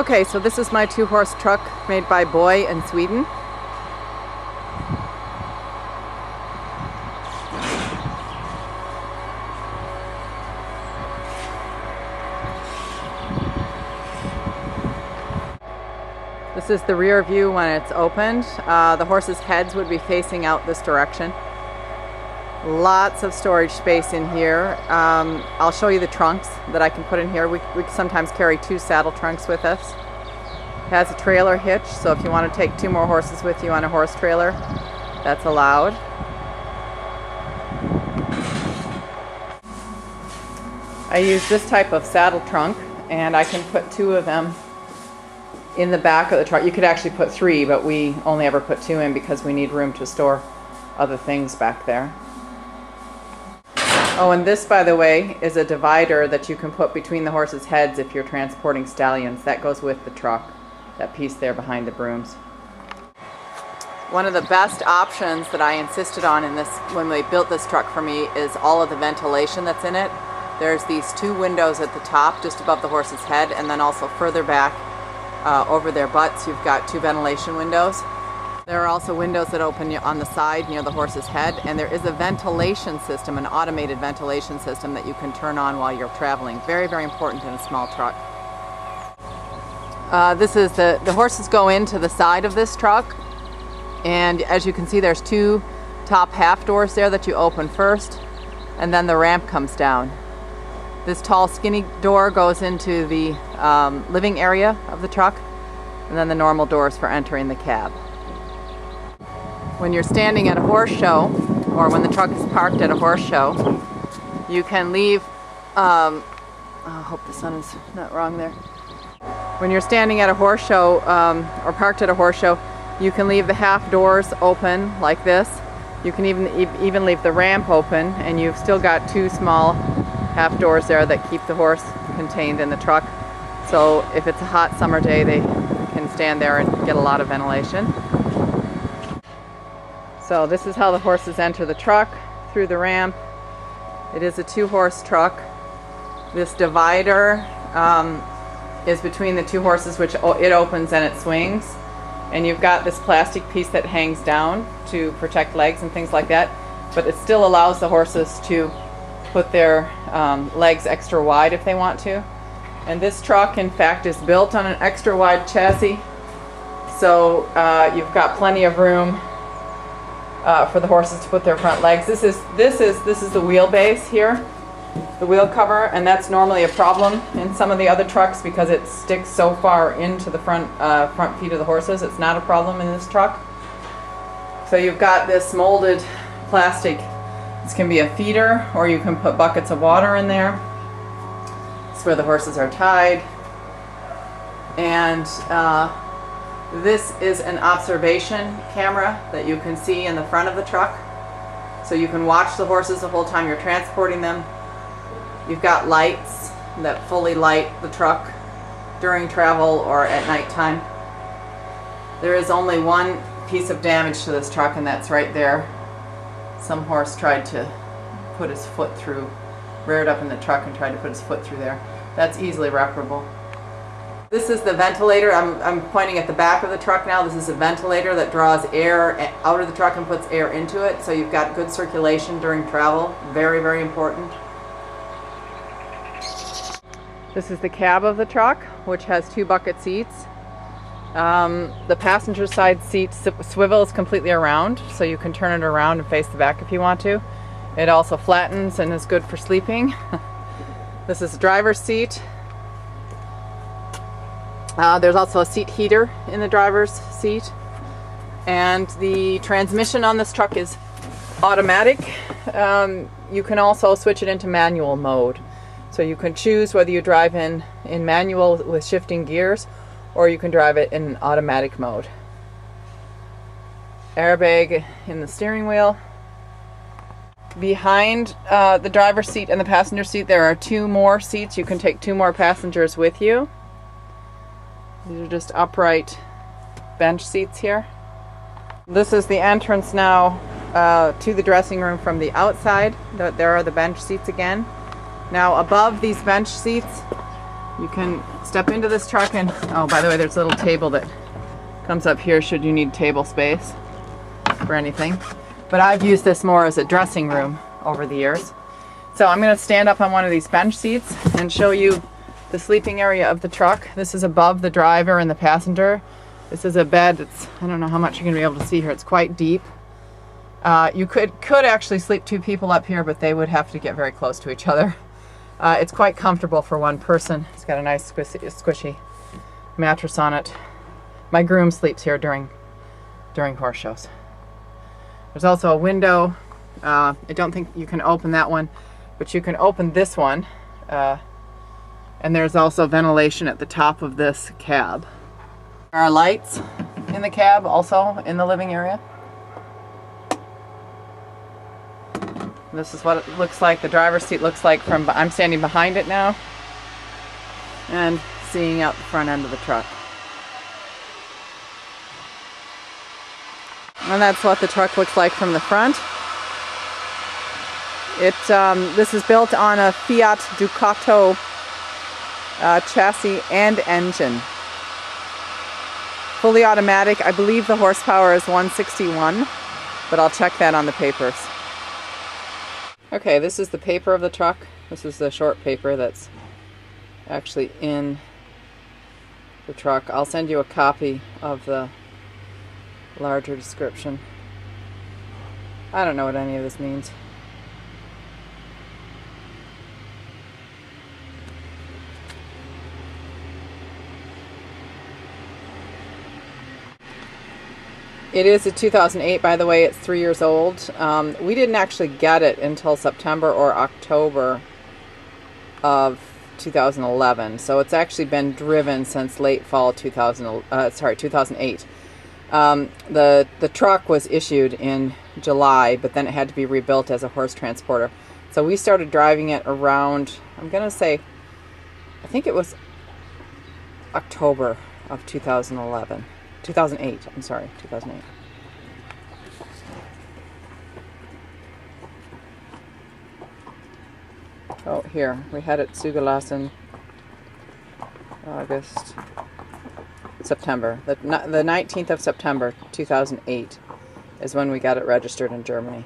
Okay, so this is my 2-horse truck made by Boj in Sweden. This is the rear view when it's opened. The horses' heads would be facing out this direction. Lots of storage space in here. I'll show you the trunks that I can put in here. We sometimes carry 2 saddle trunks with us. It has a trailer hitch, so if you want to take 2 more horses with you on a horse trailer, that's allowed. I use this type of saddle trunk, and I can put 2 of them in the back of the truck. You could actually put 3, but we only ever put 2 in because we need room to store other things back there. Oh, and this, by the way, is a divider that you can put between the horses' heads if you're transporting stallions. That goes with the truck, that piece there behind the brooms. One of the best options that I insisted on in this, when they built this truck for me, is all of the ventilation that's in it. There's these 2 windows at the top, just above the horse's head, and then also further back over their butts, you've got 2 ventilation windows. There are also windows that open on the side near the horse's head, and there is a ventilation system, an automated ventilation system that you can turn on while you're traveling. Very, very important in a small truck. This is the horses go into the side of this truck, and as you can see, there's 2 top half doors there that you open first, and then the ramp comes down. This tall, skinny door goes into the living area of the truck, and then the normal doors for entering the cab. When you're standing at a horse show, or when the truck is parked at a horse show, you can leave, I hope the sun is not wrong there. When you're standing at a horse show, or parked at a horse show, you can leave the half doors open like this. You can even leave the ramp open, and you've still got 2 small half doors there that keep the horse contained in the truck. So if it's a hot summer day, they can stand there and get a lot of ventilation. So this is how the horses enter the truck, through the ramp. It is a 2-horse truck. This divider is between the 2 horses, which it opens and it swings. And you've got this plastic piece that hangs down to protect legs and things like that. But it still allows the horses to put their legs extra wide if they want to. And this truck, in fact, is built on an extra wide chassis. So you've got plenty of room for the horses to put their front legs. This is the wheelbase here, the wheel cover, and that's normally a problem in some of the other trucks because it sticks so far into the front feet of the horses. It's not a problem in this truck. So you've got this molded plastic. This can be a feeder, or you can put buckets of water in there. It's where the horses are tied. And this is an observation camera that you can see in the front of the truck. So you can watch the horses the whole time you're transporting them. You've got lights that fully light the truck during travel or at nighttime. There is only one piece of damage to this truck, and that's right there. Some horse tried to put his foot through, reared up in the truck and tried to put his foot through there. That's easily reparable. This is the ventilator. I'm pointing at the back of the truck now. This is a ventilator that draws air out of the truck and puts air into it, so you've got good circulation during travel. Very, very important. This is the cab of the truck, which has 2 bucket seats. The passenger side seat swivels completely around, so you can turn it around and face the back if you want to. It also flattens and is good for sleeping. This is the driver's seat. There's also a seat heater in the driver's seat, and the transmission on this truck is automatic. You can also switch it into manual mode, so you can choose whether you drive in manual with shifting gears, or you can drive it in automatic mode. Airbag in the steering wheel. Behind the driver's seat and the passenger seat, there are 2 more seats. You can take 2 more passengers with you. These are just upright bench seats here. This is the entrance now to the dressing room from the outside. There are the bench seats again. Now above these bench seats You can step into this truck and, oh, by the way, there's a little table that comes up here should you need table space for anything. But I've used this more as a dressing room over the years. So I'm going to stand up on one of these bench seats and show you the sleeping area of the truck. This is above the driver and the passenger. This is a bed that's, I don't know how much you're going to be able to see here. It's quite deep. You could actually sleep two people up here, but they would have to get very close to each other. It's quite comfortable for one person. It's got a nice squishy mattress on it. My groom sleeps here during horse shows. There's also a window. I don't think you can open that one, but you can open this one. And there's also ventilation at the top of this cab. There are lights in the cab, also in the living area. This is what it looks like. The driver's seat looks like from, I'm standing behind it now and seeing out the front end of the truck. And that's what the truck looks like from the front. This is built on a Fiat Ducato chassis and engine. Fully automatic. I believe the horsepower is 161, but I'll check that on the papers. Okay, this is the paper of the truck. This is the short paper that's actually in the truck. I'll send you a copy of the larger description. I don't know what any of this means. It is a 2008, by the way. It's 3 years old. We didn't actually get it until September or October of 2011. So it's actually been driven since late fall 2008. The truck was issued in July, but then it had to be rebuilt as a horse transporter. So we started driving it around, I'm going to say, I think it was October of 2008, I'm sorry, 2008. Oh, here, we had it Zugelassen September. The 19th of September 2008 is when we got it registered in Germany.